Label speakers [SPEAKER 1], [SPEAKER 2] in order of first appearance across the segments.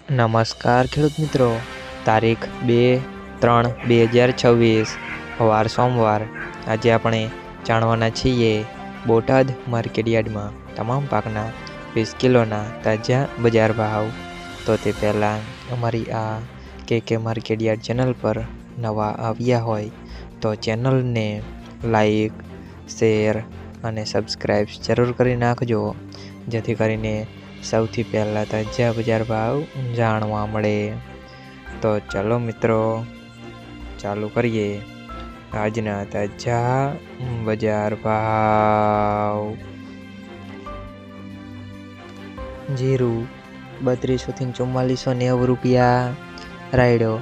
[SPEAKER 1] નમસ્કાર ખેડૂત મિત્રો, તારીખ 2/3/2026 વાર સોમવાર। આજે આપણે જાણવાના છીએ બોટાદ માર્કેટયાર્ડમાં તમામ પાકના 20 કિલોના તાજા બજાર ભાવ। તો તે પહેલાં અમારી આ કે માર્કેટયાર્ડ ચેનલ પર નવા આવ્યા હોય તો ચેનલને લાઈક, શેર અને સબસ્ક્રાઈબ જરૂર કરી નાખજો, જેથી કરીને સૌથી પહેલાં તાજા બજાર ભાવ જાણવા મળે। તો ચલો મિત્રો, ચાલુ કરીએ આજના તાજા બજાર ભાવ। જીરું 3200 થી 4490 રૂપિયા, રાયડો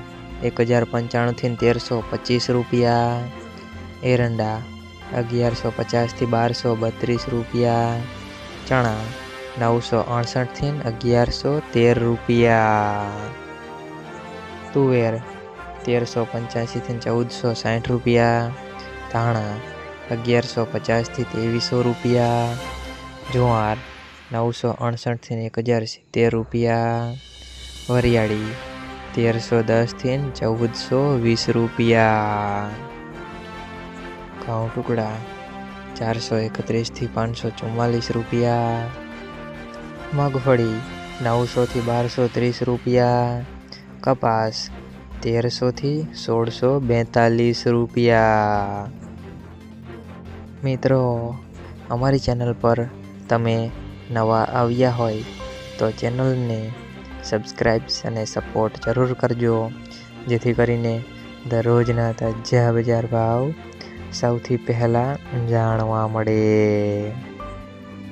[SPEAKER 1] 1095 થી 1325 રૂપિયા, એરંડા 1150 થી 1232 રૂપિયા, ચણા 968 થી 1113 રૂપિયા, તુવેર 1385 થી 1460 રૂપિયા, ધાણા 1150 થી 2300 રૂપિયા, જુવાર 968 થી 1070 રૂપિયા, વરિયાળી 1310 થી 1420 રૂપિયા, ઘઉં ટુકડા 431 થી 544 રૂપિયા, મગફળી 900 થી 1230 રૂપિયા, કપાસ 1300 થી 1642 રૂપિયા। મિત્રો, અમારી ચેનલ પર તમે નવા આવ્યા હોય તો ચેનલને સબસ્ક્રાઈબ અને સપોર્ટ જરૂર કરજો, જેથી કરીને દરરોજના તાજા બજાર ભાવ સૌથી પહેલાં જાણવા મળે।